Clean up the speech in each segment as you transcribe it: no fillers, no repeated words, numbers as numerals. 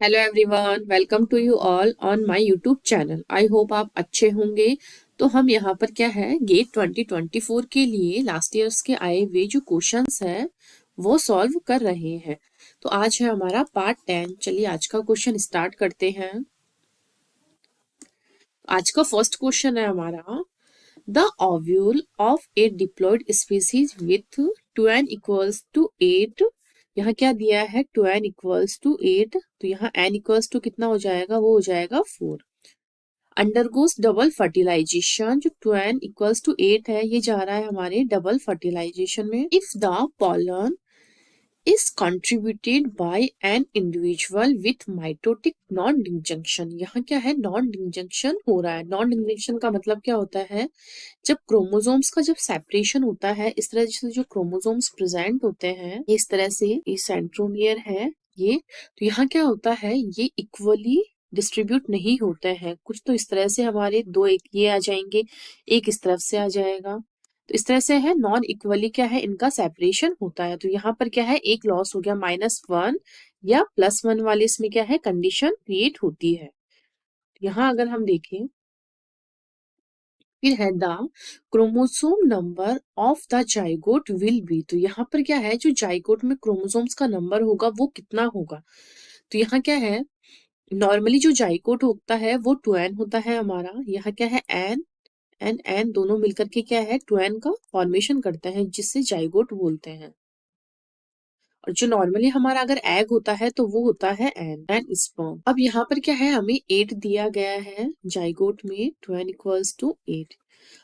Hello everyone, welcome to you all on my YouTube channel. I hope आप अच्छे होंगे। तो हम यहाँ पर क्या है, गेट 2024 के लिए लास्ट ईयर्स के आए हुए जो क्वेश्चंस है वो सॉल्व कर रहे हैं। तो आज है हमारा पार्ट 10। चलिए आज का क्वेश्चन स्टार्ट करते हैं। आज का फर्स्ट क्वेश्चन है हमारा, the ovule of a diploid species with 2n equals to 8। यहाँ क्या दिया है, 2n इक्वल्स टू 8। तो यहाँ n इक्वल्स टू कितना हो जाएगा, वो हो जाएगा 4। अंडरगोस डबल फर्टिलाइजेशन, जो 2n इक्वल्स टू 8 है ये जा रहा है हमारे डबल फर्टिलाइजेशन में। If the pollen is contributed by an individual with mitotic non-disjunction। यहाँ क्या है, नॉन डिंजंक्शन हो रहा है। नॉन डिंजंक्शन का मतलब क्या होता है, जब क्रोमोसोम्स का जब सेपरेशन होता है, इस तरह से जो क्रोमोसोम्स प्रेजेंट होते हैं इस तरह से, ये सेंट्रोमियर है ये, तो यहाँ क्या होता है, ये इक्वली डिस्ट्रीब्यूट नहीं होते हैं। कुछ तो इस तरह से हमारे दो, एक ये आ जाएंगे, एक इस तरफ से आ जाएगा। तो इस तरह से है, नॉन इक्वली क्या है, इनका सेपरेशन होता है। तो यहाँ पर क्या है, एक लॉस हो गया, -1 या +1 वाले इसमें क्या है, कंडीशन क्रिएट होती है। यहाँ अगर हम देखें, फिर है the chromosome number of the zygote will be. तो यहाँ पर क्या है, जो जाइगोट में क्रोमोसोम्स का नंबर होगा वो कितना होगा। तो यहाँ क्या है, नॉर्मली जो जाइगोट होता है वो 2n होता है हमारा। यहाँ क्या है, n एंड n दोनों मिलकर के क्या है, 2n का फॉर्मेशन करते हैं, जिससे जाइगोट बोलते हैं। और जो नॉर्मली हमारा अगर एग होता है तो वो होता है एन स्पर्म। अब यहाँ पर क्या है, हमें 8 दिया गया है जाइगोट में, 2n इक्वल्स टू 8।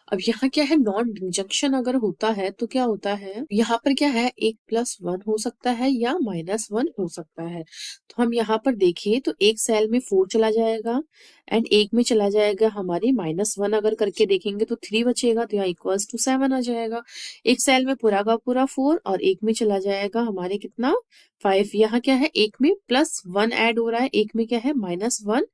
अब यहाँ क्या है, नॉन डिंजंक्शन अगर होता है तो क्या होता है, यहाँ पर क्या है, एक +1 हो सकता है या -1 हो सकता है। तो हम यहाँ पर देखिए तो एक सेल में 4 चला जाएगा एंड एक में चला जाएगा हमारे -1। अगर करके देखेंगे तो 3 बचेगा, तो यहाँ इक्वल्स टू 7 आ जाएगा। एक सेल में पूरा का पूरा 4 और एक में चला जाएगा हमारे कितना, 5। यहाँ क्या है, एक में +1 ऐड हो रहा है, एक में क्या है, -1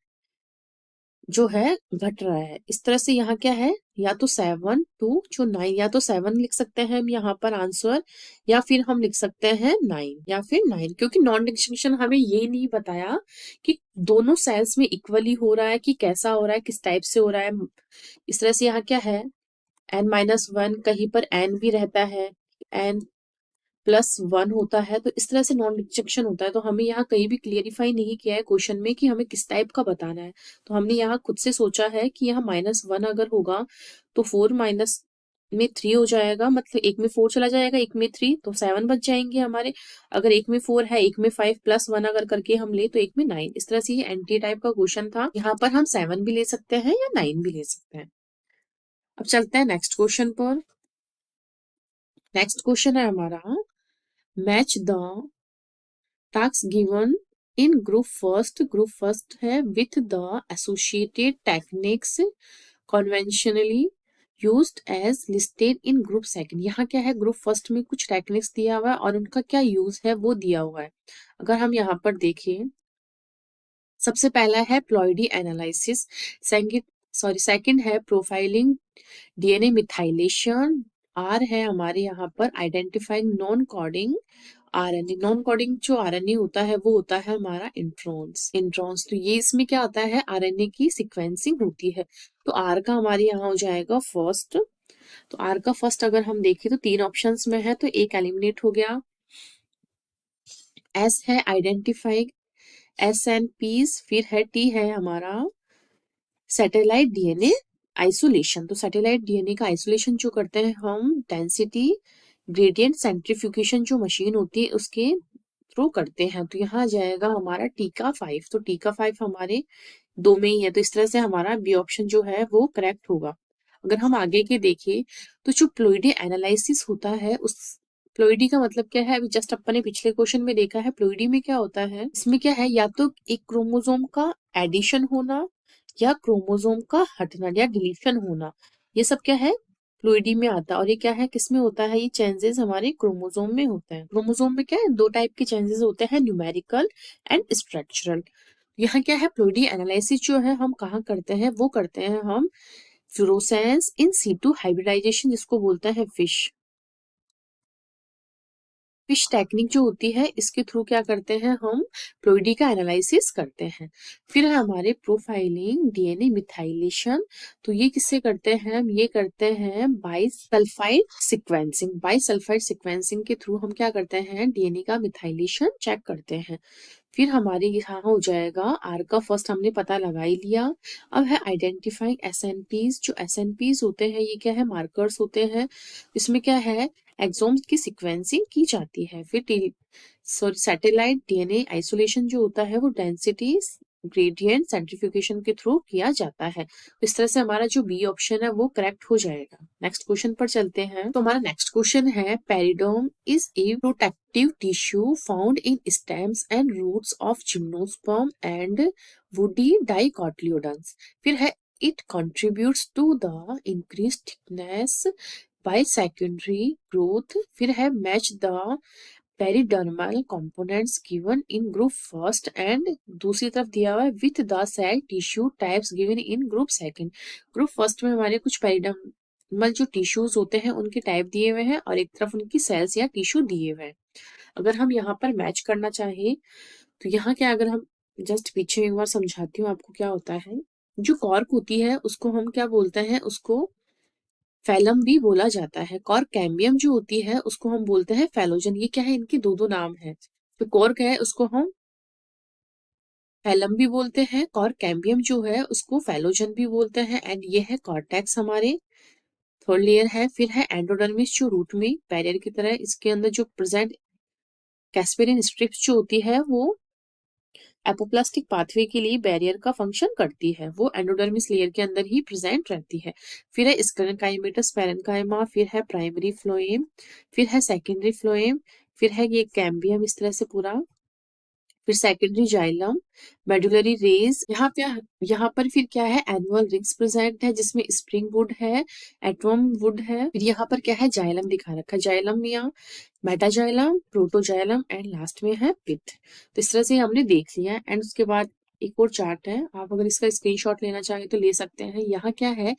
जो है घट रहा है। इस तरह से यहाँ क्या है, या तो 7 2 जो 9, या तो 7 लिख सकते हैं हम यहाँ पर आंसर, या फिर हम लिख सकते हैं 9 या फिर 9, क्योंकि नॉन डिस्टिंक्शन हमें ये नहीं बताया कि दोनों सेल्स में इक्वली हो रहा है कि कैसा हो रहा है, किस टाइप से हो रहा है। इस तरह से यहाँ क्या है, n-1, कहीं पर n भी रहता है, n+1 होता है। तो इस तरह से नॉन डिस्जंक्शन होता है। तो हमें यहाँ कहीं भी क्लियरिफाई नहीं किया है क्वेश्चन में कि हमें किस टाइप का बताना है। तो हमने यहाँ खुद से सोचा है कि यहाँ -1 अगर होगा तो 4 माइनस में 3 हो जाएगा, मतलब एक में 4 चला जाएगा, एक में 3, तो 7 बच जाएंगे हमारे। अगर एक में 4 है, एक में 5 +1 अगर करके हम ले तो एक में 9। इस तरह से ये एंटी टाइप का क्वेश्चन था। यहाँ पर हम 7 भी ले सकते हैं या 9 भी ले सकते हैं। अब चलते हैं नेक्स्ट क्वेश्चन पर। नेक्स्ट क्वेश्चन है हमारा, match the task given in group first है with the associated techniques conventionally used as listed in group second. यहाँ क्या है, ग्रुप फर्स्ट में कुछ टेक्निक्स दिया हुआ है और उनका क्या यूज है वो दिया हुआ है। अगर हम यहाँ पर देखें, सबसे पहला है प्लॉइडी एनालिसिस, सेकंड है प्रोफाइलिंग डीएनए मिथाइलेशन, आर है हमारे यहाँ पर identifying non coding RNA. Non coding जो आरएनए होता है वो होता है हमारा इंट्रॉन्स। तो ये इसमें क्या होता है, आरएनए की सीक्वेंसिंग होती है। तो आर का हमारे यहाँ हो जाएगा फर्स्ट। तो आर का फर्स्ट अगर हम देखें तो 3 ऑप्शंस में है, तो एक एलिमिनेट हो गया। एस है आइडेंटिफाइंग SNPs, फिर है टी है हमारा सैटेलाइट डीएनए आइसोलेशन। तो सैटेलाइट डीएनए का आइसोलेशन जो करते हैं हम, डेंसिटी ग्रेडियंट सेंट्रीफ्यूगेशन जो मशीन होती है उसके थ्रू करते हैं। तो यहाँ जाएगा हमारा टीका 5। तो टीका 5 हमारे 2 में ही है, तो इस तरह से हमारा बी ऑप्शन जो है वो करेक्ट होगा। अगर हम आगे के देखें तो जो प्लोइडी एनालिसिस होता है, उस प्लोइडी का मतलब क्या है, अभी जस्ट अपन ने पिछले क्वेश्चन में देखा है। प्लोइडी में क्या होता है, इसमें क्या है, या तो एक क्रोमोसोम का एडिशन होना या क्रोमोसोम का हटना या डिलीशन होना, ये सब क्या है, प्लोइडी में आता है। और ये क्या है, किसमें होता है, ये चेंजेस हमारे क्रोमोसोम में होते हैं। क्रोमोसोम में क्या है, 2 टाइप के चेंजेस होते हैं, न्यूमेरिकल एंड स्ट्रक्चरल। यहाँ क्या है, प्लोइडी एनालिसिस जो है हम कहाँ करते हैं, वो करते हैं हम फ्लोरोसेंस इन सीटू हाइब्रिडाइजेशन, जिसको बोलते हैं फिश। फिश टेक्निक जो होती है इसके थ्रू क्या करते हैं हम प्लोइडी का एनालिसिस करते हैं। फिर है हमारे प्रोफाइलिंग डीएनए मिथाइलेशन, तो ये किससे करते हैं हम, ये करते हैं बाई सल्फाइड सिक्वेंसिंग के थ्रू हम क्या करते हैं डीएनए का मिथाइलेशन चेक करते हैं। फिर हमारे यहाँ हो जाएगा आर का फर्स्ट हमने पता लगा ही लिया। अब है आइडेंटिफाइंग एसएनपीज, जो एसएनपीज होते हैं ये क्या है मार्कर्स होते हैं, इसमें क्या है एक्सोम्स की सिक्वेंसिंग की जाती है। फिर सैटेलाइट डीएनए आइसोलेशन जो होता है वो डेंसिटी ग्रेडियंट सेंट्रीफ्यूगेशन के थ्रू किया जाता है। इस तरह से हमारा जो बी ऑप्शन है वो करेक्ट हो जाएगा। नेक्स्ट क्वेश्चन पर चलते हैं। तो हमारा नेक्स्ट क्वेश्चन है periderm is a protective tissue found in stems and roots of gymnosperm and woody dicotyledons. फिर है it contributes to the increase thickness by secondary growth. फिर है match the peridermal components given in group first and दूसरी तरफ दिया हुआ है with the cell tissue types given in group second. Group first में हमारे कुछ पेरिडर्मल जो टिश्यूज होते हैं उनके टाइप दिए हुए हैं और एक तरफ उनकी सेल्स या टिश्यू दिए हुए हैं। अगर हम यहाँ पर मैच करना चाहें तो यहाँ क्या, अगर हम जस्ट पीछे एक बार समझाती हूँ आपको क्या होता है। जो कॉर्क होती है उसको हम क्या बोलते हैं, उसको फैलम भी बोला जाता है। कॉर्क कैम्बियम जो होती है उसको हम बोलते हैं फैलोजन। ये क्या है, इनके दो दो नाम है। तो कॉर्क है उसको हम फैलम भी बोलते हैं, कॉर्क कैम्बियम जो है उसको फैलोजन भी बोलते हैं। एंड ये है कॉर्टेक्स हमारे थर्ड लेयर है। फिर है एंडोडर्मिस जो रूट में बैरियर की तरह इसके अंदर जो प्रेजेंट कैस्पेरिन स्ट्रिप्स जो होती है वो एपोप्लास्टिक पाथवे के लिए बैरियर का फंक्शन करती है, वो एंडोडर्मिस लेयर के अंदर ही प्रेजेंट रहती है। फिर है स्क्लेरेंकाइमेटस पैरेन्काइमा, फिर है प्राइमरी फ्लोएम, फिर है सेकेंडरी फ्लोएम, फिर है ये कैम्बियम इस तरह से पूरा, फिर सेकेंडरी जाइलम, मेडुलरी रेज। यहाँ पर फिर क्या है एनुअल रिंग्स प्रेजेंट है जिसमें स्प्रिंग वुड है, एटम वुड है। फिर यहाँ पर क्या है जाइलम दिखा रखा है, जाइलम या मेटाजाइलम, प्रोटोजाइलम एंड लास्ट में है पिथ। तो इस तरह से हमने देख लिया है। एंड उसके बाद एक और चार्ट है, आप अगर इसका स्क्रीनशॉट लेना चाहें तो ले सकते हैं। यहाँ क्या है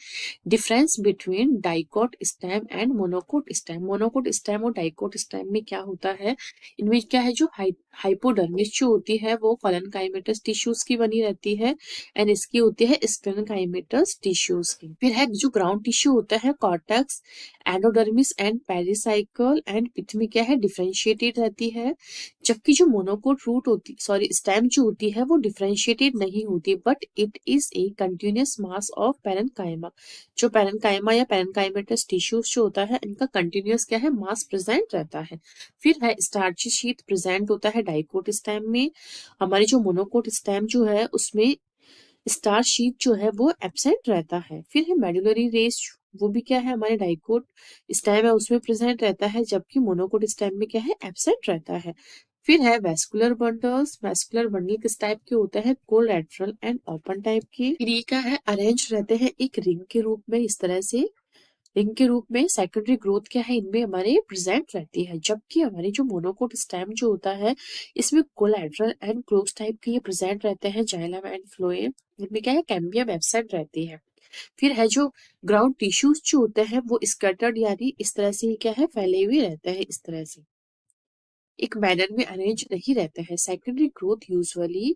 difference between dicot stem and monocot stem. Monocot stem और डाइकोट स्टेम में क्या होता है, इनमें क्या है जो हाइपोडर्मिस जो होती है वो कोलनकाइमेटस टिश्यूज की बनी रहती है एंड इसकी होती है स्क्लेरेंकाइमेटस टिश्यूज की। फिर है जो ग्राउंड टिश्यू होता है cortex, endodermis and pericycle and pith में क्या है डिफरेंशिएटेड रहती है। जबकि जो मोनोकोट रूट होती स्टेम जो होती है वो डिफरेंशिएटेड नहीं होती but it is a continuous mass of parenchyma. जो पैरेन्काइमा या पैरेन्काइमेटस टिश्यूज जो होता है इनका कंटिन्यूअस क्या है मास प्रेजेंट रहता है। फिर है स्टार्ची शीट प्रेजेंट होता है डाइकोट स्टेम में। हमारी जो मोनोकोट स्टेम जो है उसमें स्टार शीट जो है वो एब्सेंट रहता है। फिर है मेडुलरी रेस, वो भी क्या है हमारे डाइकोट स्टेम है उसमें प्रेजेंट रहता है जबकि मोनोकोट स्टेम में क्या है एब्सेंट रहता है। फिर है वेस्कुलर बंडल्स, वेस्कुलर बंडल किस टाइप के होते हैं कोलैटरल एंड ओपन टाइप के। फिर ये क्या है अरेंज रहते हैं एक रिंग के रूप में इस तरह से, रिंग के रूप में। सेकेंडरी ग्रोथ क्या है इनमें हमारे प्रेजेंट रहती है जबकि हमारे जो मोनोकोट स्टेम जो होता है इसमें कोलैटरल एंड क्लोज टाइप के ये प्रेजेंट रहते हैं जाइलम एंड फ्लोएम। इनमें क्या है कैम्बियम एब्सेंट रहती है। फिर है जो ग्राउंड टिश्यूज जो होते हैं वो स्कैटर्ड यानी इस तरह से क्या है फैले हुए रहते हैं, इस तरह से एक मैनर में अरेंज नहीं रहते हैं। Secondary growth usually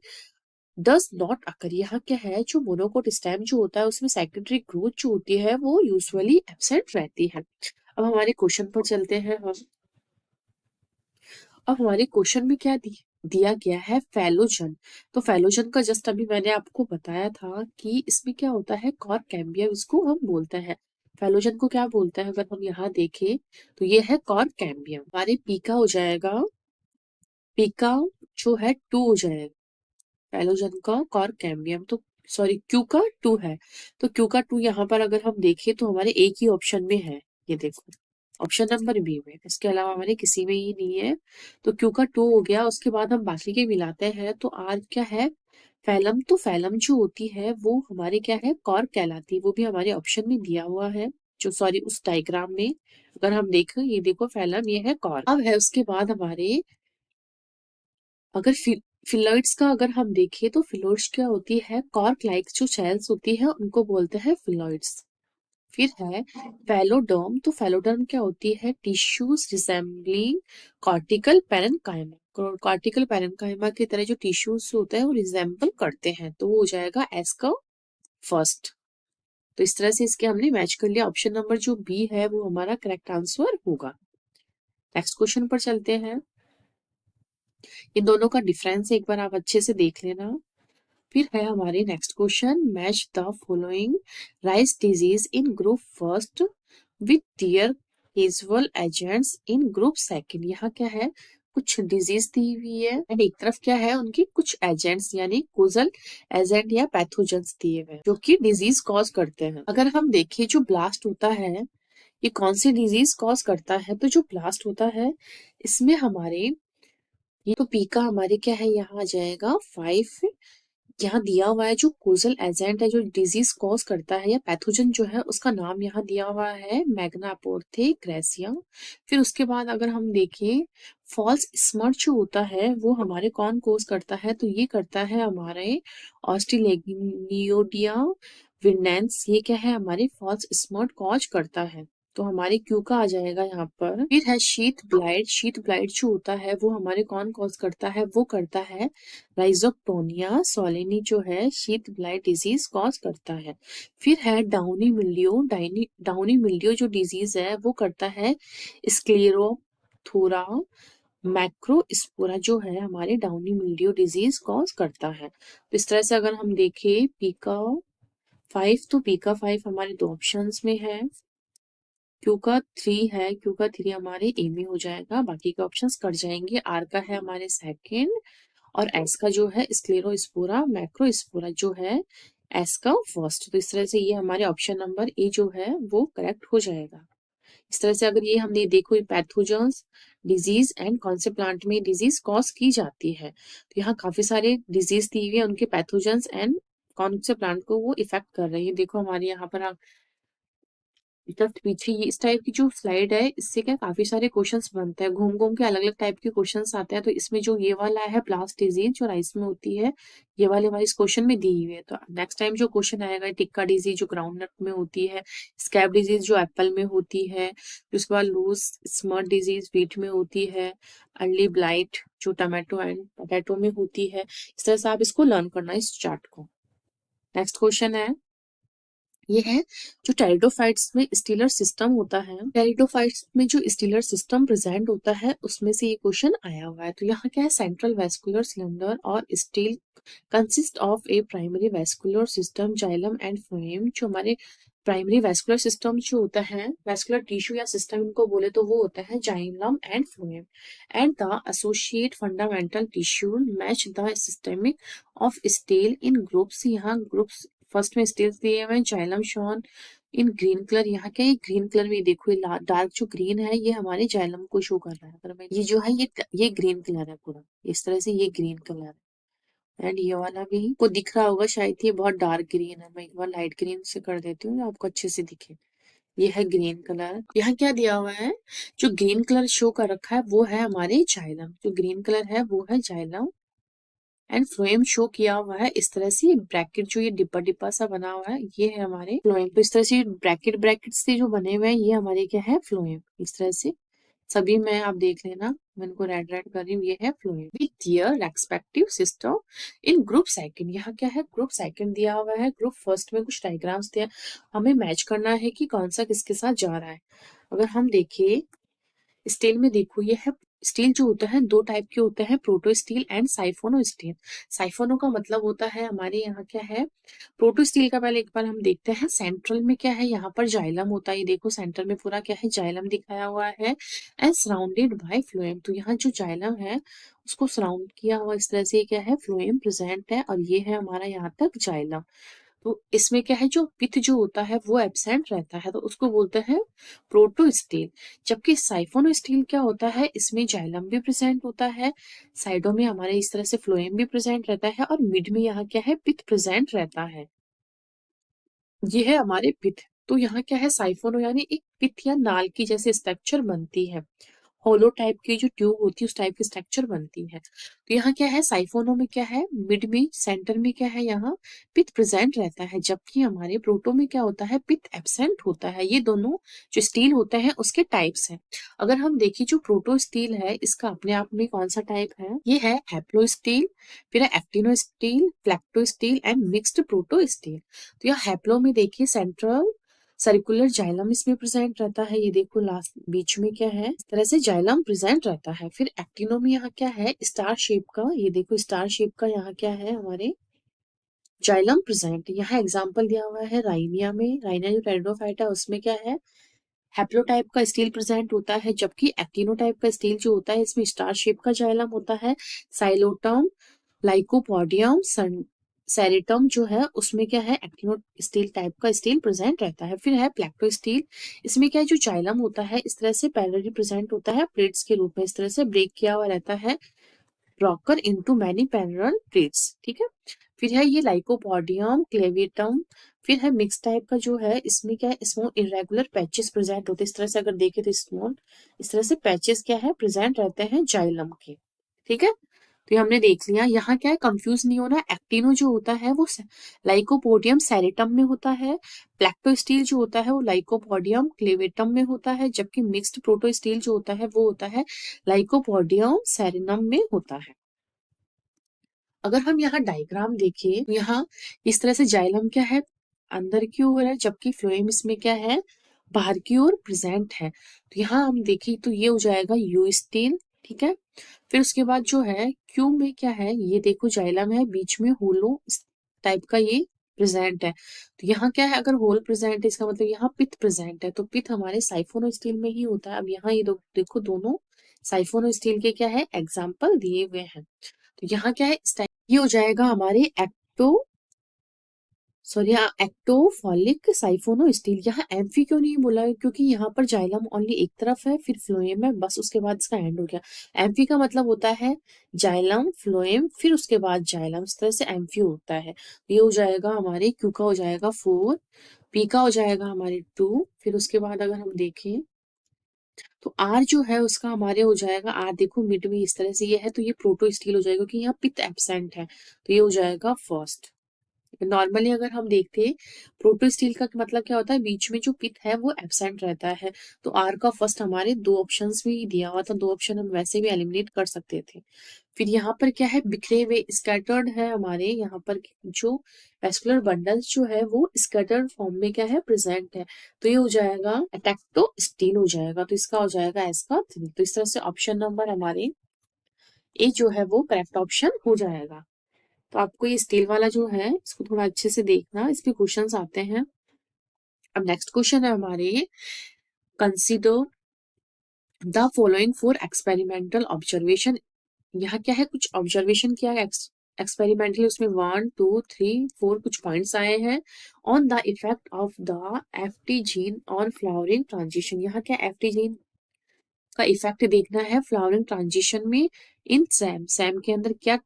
does not occur. यहाँ क्या है जो मोनोकोट स्टेम जो होता है उसमें सेकेंडरी ग्रोथ जो होती है वो यूजुअली एब्सेंट रहती है। अब हमारे क्वेश्चन पर चलते हैं हम। अब हमारे क्वेश्चन में क्या दिया गया है फैलोजन। तो फैलोजन का जस्ट अभी मैंने आपको बताया था कि इसमें क्या होता है कॉर्क कैम्बियम इसको हम बोलते हैं। फैलोजन को क्या बोलते हैं अगर हम यहाँ देखें तो ये है कॉर्क कैम्बियम। हमारे पी का हो जाएगा, पी का जो है 2 हो जाएगा पैलोजन का कॉर्क कैम्बियम। तो सॉरी क्यू का 2 है, तो क्यू का 2 यहाँ पर अगर हम देखें तो हमारे एक ही ऑप्शन में है, ये देखो ऑप्शन नंबर बी में, इसके अलावा हमारे किसी में ही नहीं है। तो क्यू का 2 हो गया। उसके बाद हम बाकी के मिलाते हैं तो आर क्या है फैलम। तो फैलम जो होती है वो हमारे क्या है कॉर्क कहलाती है, वो भी हमारे ऑप्शन में दिया हुआ है जो सॉरी उस डायग्राम में अगर हम देखें ये देखो फैलम ये है कॉर्क। अब है उसके बाद हमारे अगर फिलॉइड्स का अगर हम देखें तो फिलॉइड्स क्या होती है कॉर्क लाइक जो सेल्स होती है उनको बोलते हैं फिलॉइड्स। फिर है फेलोडर्म। तो फेलोडर्म क्या होती है? Tissues resembling cortical parenchyma. Cortical parenchyma की तरह जो टिश्यूज होते हैं वो रिजेंबल करते हैं, तो वो हो जाएगा एस का फर्स्ट। तो इस तरह से इसके हमने मैच कर लिया। ऑप्शन नंबर जो बी है वो हमारा करेक्ट आंसर होगा। नेक्स्ट क्वेश्चन पर चलते हैं। इन दोनों का डिफरेंस एक बार आप अच्छे से देख लेना। फिर है हमारे next question, match the following rice disease in group first with their casual agents in group second. यहाँ क्या है? कुछ डिजीज दी हुई है एंड एक तरफ क्या है? उनके कुछ एजेंट्स यानी कोजल एजेंट या पैथोजेंस दिए हुए हैं जो कि डिजीज कॉज करते हैं। अगर हम देखें जो ब्लास्ट होता है ये कौन सी डिजीज कॉज करता है, तो जो ब्लास्ट होता है इसमें हमारे ये तो पी का हमारे क्या है? यहाँ आ जाएगा 5। यहाँ दिया हुआ है जो कोजल एजेंट है जो डिजीज कॉज करता है या पैथोजन जो है उसका नाम यहाँ दिया हुआ है मैग्ना अपोर्थे ग्रेसिया। फिर उसके बाद अगर हम देखें फॉल्स स्मर्ट जो होता है वो हमारे कौन कॉज करता है, तो ये करता है हमारे ऑस्ट्रेलेनियोडिया विनेंस। ये क्या है? हमारे फॉल्स स्मर्ट कॉज करता है, तो हमारे क्यू का आ जाएगा यहाँ पर। फिर है शीथ ब्लाइट। शीथ ब्लाइट जो होता है वो हमारे कौन कॉज करता है? वो करता है राइजोक्टोनिया सोलेनी जो है शीथ ब्लाइट डिजीज कॉज करता है। फिर है डाउनी मिल्ड्यू। डाउनी मिल्ड्यू जो डिजीज है वो करता है स्क्लेरोथोरा मैक्रोस्पोरा जो है हमारे डाउनी मिल्ड्यू डिजीज कॉज करता है। तो इस तरह से अगर हम देखें पीका 5, तो पीका 5 हमारे दो ऑप्शंस में है, क्यू का 3 है, क्यू का 3 हमारे ए में हो जाएगा, बाकी के ऑप्शंस कट जाएंगे। आर का है हमारे सेकंड और एस का जो है स्क्लेरोस्पोरा मैक्रोस्पोरा जो है एस का फर्स्ट। तो इस तरह से ये हमारे ऑप्शन नंबर ए जो है वो करेक्ट हो जाएगा। इस तरह से अगर ये हमने देखो पैथोजेंस डिजीज एंड कौन से प्लांट में डिजीज कॉज की जाती है, तो यहाँ काफी सारे डिजीज दी हुई है, उनके पैथोजेंस एंड कौन से प्लांट को वो इफेक्ट कर रही है। देखो हमारे यहाँ पर जस्ट पीछे ये इस टाइप की जो स्लाइड है इससे क्या काफी सारे क्वेश्चंस बनते हैं, घूम घूम के अलग अलग टाइप के क्वेश्चंस आते हैं। तो इसमें जो ये वाला है ब्लास्ट डिजीज जो राइस में होती है ये वाले हमारे इस क्वेश्चन में दी हुई है। तो नेक्स्ट टाइम जो क्वेश्चन आएगा टिक्का डिजीज जो ग्राउंडनट में होती है, स्कैब डिजीज जो एप्पल में होती है, उसके बाद लूज स्मर्ट डिजीज व्हीट में होती है, अर्ली ब्लाइट जो टमाटो एंड पोटैटो में होती है। इस तरह से आप इसको लर्न करना इस चार्ट को। नेक्स्ट क्वेश्चन है ये है जो टेरिडोफाइट्स में स्टीलर सिस्टम होता है, टेरिडोफाइट्स में जो स्टीलर सिस्टम प्रेजेंट होता है उसमें से ये क्वेश्चन आया हुआ है। तो यहाँ क्या है? सेंट्रल वेस्कुलर सिलेंडर और steel consist of A primary vascular system xylem and phloem. जो हमारे प्राइमरी वेस्कुलर सिस्टम जो होता है वेस्कुलर टिश्यू या सिस्टम इनको बोले तो वो होता है xylem and phloem and the associate fundamental tissue match the systemic of steel in groups. यहाँ ग्रुप्स फर्स्ट में स्टेज दिए हुए हैं xylem shown in green colour. यहाँ क्या है? ग्रीन कलर में देखो ये डार्क जो ग्रीन है ये हमारे जाइलम को शो कर रहा है। अगर मैं ये जो है ये ग्रीन कलर है पूरा, इस तरह से ये ग्रीन कलर है एंड ये वाला भी को दिख रहा होगा शायद, ये बहुत डार्क ग्रीन है। मैं एक बार लाइट ग्रीन से कर देती हूँ आपको अच्छे से दिखे। ये है ग्रीन कलर। यहाँ क्या दिया हुआ है? जो ग्रीन कलर शो कर रखा है वो है हमारे जाइलम, जो ग्रीन कलर है वो है जाइलम एंड फ्लोएम शो किया हुआ है इस तरह से। ब्रैकेट जो ये डिब्बा डिब्बा सा बना हुआ है ये है हमारे फ्लोएम। तो इस तरह से ब्रैकेट ब्रैकेट से जो बने हुए हैं ये हमारे क्या है? फ्लोएम। इस तरह से सभी में आप देख लेना, मैं इनको रेड रेड कर रही हूँ, ये है phloem with their respective system in group second. यहाँ क्या है? ग्रुप सेकंड दिया हुआ है, ग्रुप फर्स्ट में कुछ डायग्राम्स दिया, हमें मैच करना है कि कौन सा किसके साथ जा रहा है। अगर हम देखें स्टील में देखो ये है, स्टील जो होता है दो टाइप के होते हैं, प्रोटो स्टील एंड साइफोनो स्टील। साइफोनो का मतलब होता है हमारे यहाँ क्या है? प्रोटो स्टील का पहले एक बार हम देखते हैं। सेंट्रल में क्या है? यहाँ पर जाइलम होता है, ये देखो सेंटर में पूरा क्या है? जाइलम दिखाया हुआ है एंड सराउंडेड बाय फ्लोएम। तो यहाँ जो जाइलम है उसको सराउंड किया हुआ इस तरह से क्या है? फ्लोएम प्रेजेंट है और ये है हमारा यहाँ तक जाइलम। तो इसमें क्या है? जो पिथ जो होता है वो एब्सेंट रहता है तो उसको बोलते हैं प्रोटो स्टील। जबकि साइफोनो स्टील क्या होता है? इसमें जाइलम भी प्रेजेंट होता है, साइडों में हमारे इस तरह से फ्लोएम भी प्रेजेंट रहता है और मिड में यहाँ क्या है? पिथ प्रेजेंट रहता है। ये है हमारे पिथ। तो यहाँ क्या है? साइफोनो यानी एक पिथ या नाल की जैसे स्ट्रक्चर बनती है। होलो टाइप की जो ट्यूब होती है उस टाइप की स्ट्रक्चर बनती है। तो यहाँ क्या है, साइफोनो में क्या है, मिड में सेंटर में क्या है, यहाँ पित्त प्रेजेंट रहता है, जबकि हमारे प्रोटो में क्या होता है, पित्त एब्सेंट होता है। ये दोनों जो स्टील होते हैं उसके टाइप्स हैं। अगर हम देखें जो प्रोटो स्टील है इसका अपने आप में कौन सा टाइप है, ये है हैप्लो स्टील, फिर है actinostele, plectostele and mixed protostele. तो यहाँ हैप्लो में देखिए सेंट्रल सर्कुलर जाइलम इसमें प्रेजेंट रहता है, ये देखो लास्ट बीच में क्या है, इस तरह से जाइलम प्रेजेंट रहता है। फिर एक्टिनो में यहाँ क्या है, स्टार शेप का, ये देखो स्टार शेप का यहाँ क्या है, हमारे जाइलम प्रेजेंट। यहाँ एग्जांपल दिया हुआ है राइनिया में, राइनिया जो टेरिडोफाइट है उसमें क्या है, हैप्लोटाइप का स्टील प्रेजेंट होता है, जबकि एक्टिनोटाइप का स्टील जो होता है इसमें स्टार शेप का जाइलम होता है। साइलोटम, लाइकोपोडियम, सेरेटम जो है उसमें क्या है, एक्टिनो स्टील टाइप का स्टील प्रेजेंट रहता है। फिर है प्लेक्टो स्टील, इसमें क्या है, जो जाइलम होता है इस तरह से पैरेलली प्रेजेंट होता है प्लेट्स के रूप में, इस तरह से ब्रेक किया हुआ रहता है, broken into many parallel plates, ठीक है। फिर है ये लाइकोपोडियम, क्लेविटम। फिर है मिक्स टाइप का जो है, इसमें क्या है, स्मॉल इरेगुलर पैचेस प्रेजेंट होते हैं, इस तरह से अगर देखें तो स्मॉल इस तरह से पैचेस क्या है प्रेजेंट रहते हैं जाइलम के, ठीक है। तो ये हमने देख लिया। यहाँ क्या है, कंफ्यूज नहीं होना, एक्टिनो जो होता है वो लाइकोपोडियम सेरेटम में होता है, प्लेक्टो स्टील जो होता है वो लाइकोपोडियम क्लेवेटम में होता है, जबकि मिक्स्ड प्रोटो स्टील जो होता है वो होता है लाइकोपोडियम सेरेनम में होता है। अगर हम यहाँ डायग्राम देखें तो यहाँ इस तरह से जाइलम क्या है, अंदर की ओर है, जबकि फ्लोएम इसमें क्या है, बाहर की ओर प्रेजेंट है। तो यहाँ हम देखें तो ये हो जाएगा यू स्टील, ठीक है। फिर उसके बाद जो है क्यू में क्या है, ये देखो जाइलम है, बीच में होलो टाइप का ये प्रेजेंट है। तो यहाँ क्या है, अगर होल प्रेजेंट है इसका मतलब यहाँ पित्त प्रेजेंट है, तो पित्त हमारे साइफोनो स्टील में ही होता है। अब यहाँ ये देखो दोनों साइफोनो स्टील के क्या है एग्जाम्पल दिए हुए हैं। तो यहाँ क्या है, इस टाइप ये हो जाएगा हमारे एक्टोफॉलिक साइफोनो स्टील। यहाँ एम्फी क्यों नहीं बोला है, क्योंकि यहाँ पर जाइलम ओनली एक तरफ है, फिर फ्लोएम है, बस उसके बाद इसका एंड हो गया। एम्फी का मतलब होता है जाइलम, फ्लोएम, फिर उसके बाद जाइलम, इस तरह से एम्फी होता है। ये हो जाएगा हमारे क्यू का हो जाएगा 4, पी का हो जाएगा हमारे 2, फिर उसके बाद अगर हम देखें तो आर जो है उसका हमारे हो जाएगा, आर देखो मिड में इस तरह से ये है, तो ये प्रोटो स्टील हो जाएगा क्योंकि यहाँ पित्त एब्सेंट है, तो ये हो जाएगा फर्स्ट। नॉर्मली अगर हम देखते प्रोटो स्टील का मतलब क्या होता है, बीच में जो पित्त है वो एब्सेंट रहता है। तो आर का फर्स्ट हमारे दो ऑप्शंस में ही दिया हुआ था, दो ऑप्शन हम वैसे भी एलिमिनेट कर सकते थे। फिर यहाँ पर क्या है, बिखरे हुए स्कैटर्ड है हमारे, यहाँ पर जो वेस्कुलर बंडल्स जो है वो स्कैटर्ड फॉर्म में क्या है प्रेजेंट है, तो ये हो जाएगा अटैक्टो स्टील हो जाएगा, तो इसका हो जाएगा इसका 3। तो इस तरह से ऑप्शन नंबर हमारे ए जो है वो करेक्ट ऑप्शन हो जाएगा। तो आपको ये स्टील वाला जो है इसको थोड़ा अच्छे से देखना, इस पे क्वेश्चंस आते हैं। अब नेक्स्ट क्वेश्चन है हमारे, consider the following for experimental observation. यहाँ क्या है, कुछ ऑब्जर्वेशन किया है एक्सपेरिमेंटली, उसमें 1 2 3 4 कुछ पॉइंट्स आए हैं। On the effect of the FT gene on flowering transition, यहाँ क्या एफटी जीन का इफेक्ट देखना है फ्लावरिंग ट्रांजिशन में। इन सैम, सैम के अंदर क्या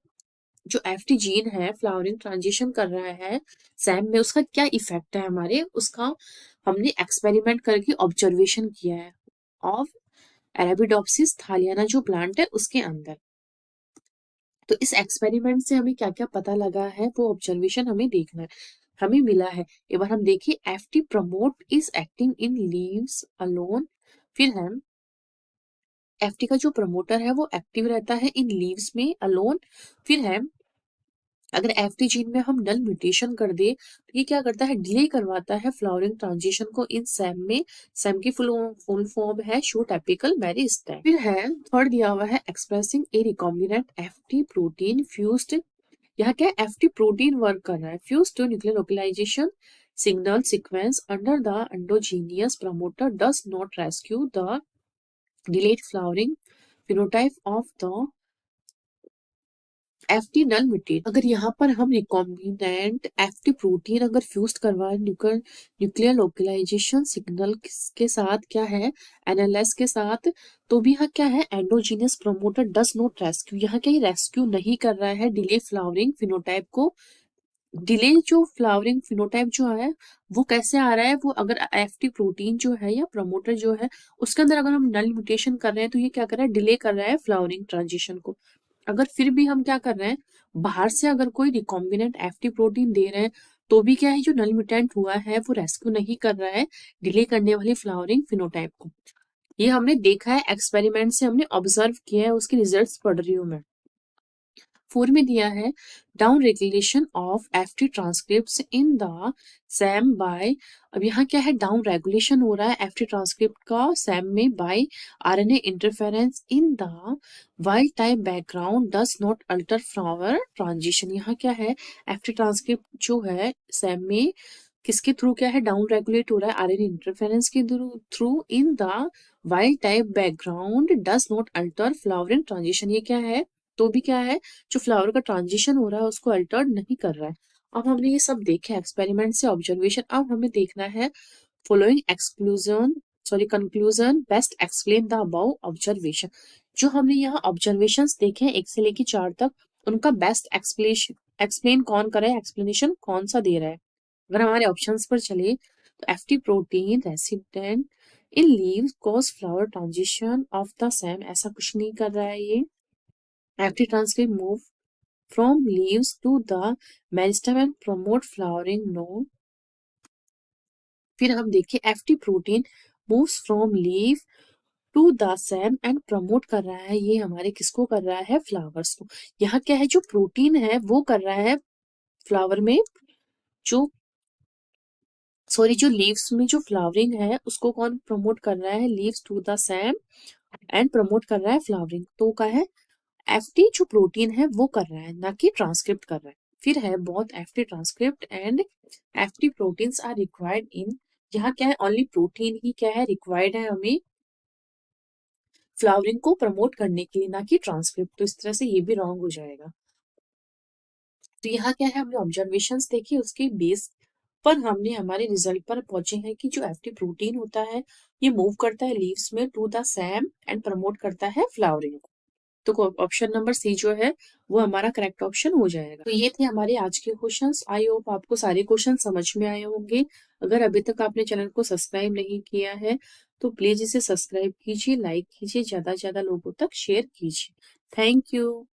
जो एफटी जीन है फ्लावरिंग ट्रांजिशन कर रहा है सैम में, उसका क्या इफेक्ट है हमारे, उसका हमने एक्सपेरिमेंट करके ऑब्जर्वेशन किया है ऑफ अरेबिडोप्सिस थालियाना जो प्लांट है उसके अंदर। तो इस एक्सपेरिमेंट से हमें क्या क्या पता लगा है वो ऑब्जर्वेशन हमें देखना है, हमें मिला है। एक बार हम देखिए, FT promote is acting in leaves alone. फिर हम एफटी का जो प्रमोटर है वो एक्टिव रहता है इन लीव्स में अलोन। फिर है अगर एफटी जीन में हम नल म्यूटेशन कर दे तो ये क्या करता है, डिले करवाता है फ्लावरिंग ट्रांजिशन को इन सैम में। सैम की फुल फॉर्म है शूट एपिकल मेरिस्टेम। फिर है थर्ड दिया हुआ है expressing a recombinant FT protein fused. यहाँ क्या एफटी प्रोटीन वर्क कर रहा है, fuse to nuclear localisation signal sequence under the endogenous promoter does not rescue the delayed flowering phenotype of the FT null mutate. अगर यहाँ पर हम recombinant FT protein अगर फ्यूज करवाए न्यूक्लियर लोकलाइजेशन सिग्नल के साथ क्या है, एनएलएस के साथ, तो भी यहाँ क्या है, endogenous promoter does not rescue, यहाँ क्या रेस्क्यू नहीं कर रहा है डिले फ्लावरिंग फिनोटाइप को डिले जो फ्लावरिंग फिनोटाइप जो है वो कैसे आ रहा है, वो अगर एफटी प्रोटीन जो है या प्रमोटर जो है उसके अंदर अगर हम नल म्यूटेशन कर रहे हैं तो ये क्या कर रहा है, डिले कर रहा है फ्लावरिंग ट्रांजिशन को। अगर फिर भी हम क्या कर रहे हैं, बाहर से अगर कोई रिकॉम्बिनेंट एफटी प्रोटीन दे रहे हैं तो भी क्या है, जो नल म्यूटेंट हुआ है वो रेस्क्यू नहीं कर रहा है डिले करने वाली फ्लावरिंग फिनोटाइप को। ये हमने देखा है, एक्सपेरिमेंट से हमने ऑब्जर्व किया है, उसके रिजल्ट्स पढ़ रही हूँ मैं। 4 में दिया है down regulation of FT transcripts in the SAM by. अब यहाँ क्या है, डाउन रेगुलेशन हो रहा है एफटी ट्रांसक्रिप्ट का सैम में by RNA interference in the wild type background does not alter flower transition. यहाँ क्या है, एफटी ट्रांसक्रिप्ट जो है सैम में किसके थ्रू क्या है, डाउन रेगुलेट हो रहा है आरएनए इंटरफेरेंस के through in the wild type background does not alter flowering transition. ये क्या है, तो भी क्या है, जो फ्लावर का ट्रांजिशन हो रहा है उसको अल्टर नहीं कर रहा है। अब हमने ये सब देखा एक्सपेरिमेंट से ऑब्जर्वेशन। अब हमें देखना है following exclusion sorry conclusion best explain the above observation. जो हमने यहाँ ऑब्जर्वेशंस देखे हैं 1 से लेके 4 तक, उनका बेस्ट एक्सप्लेन कौन कर रहा है, एक्सप्लेनेशन कौन सा दे रहा है। अगर हमारे ऑप्शंस पर चले तो FT protein resident in leaves cause flower transition of the SAM, ऐसा कुछ नहीं कर रहा है ये। FT transcript move from leaves to the meristem and promote flowering, no. फिर हम देखें FT protein moves from leave to the SAM and promote कर रहा है, ये हमारे किसको कर रहा है, फ्लावर्स को। यहाँ क्या है, जो प्रोटीन है वो कर रहा है फ्लावर में, जो जो लीव्स में जो फ्लावरिंग है उसको कौन प्रमोट कर रहा है, leaves to the SAM and promote कर रहा है फ्लावरिंग, तो का है एफटी जो प्रोटीन है वो कर रहा है, ना कि ट्रांसक्रिप्ट कर रहा है। फिर है both FT transcript and FT proteins are required in, यहाँ क्या है, ओनली प्रोटीन ही क्या है रिक्वायर्ड है हमें फ्लावरिंग को प्रमोट करने के लिए, ना कि ट्रांसक्रिप्ट। तो इस तरह से ये भी रॉन्ग हो जाएगा। तो यहाँ क्या है, हमने ऑब्जर्वेशंस देखी, उसके बेस पर हमने हमारे रिजल्ट पर पहुंचे हैं कि जो एफटी प्रोटीन होता है ये मूव करता है लीव्स में to the SAM and promote करता है फ्लावरिंग को। तो ऑप्शन नंबर सी जो है वो हमारा करेक्ट ऑप्शन हो जाएगा। तो ये थे हमारे आज के क्वेश्चंस। आई होप आपको सारे क्वेश्चन समझ में आए होंगे। अगर अभी तक आपने चैनल को सब्सक्राइब नहीं किया है तो प्लीज इसे सब्सक्राइब कीजिए, लाइक कीजिए, ज्यादा से ज्यादा लोगों तक शेयर कीजिए। Thank you.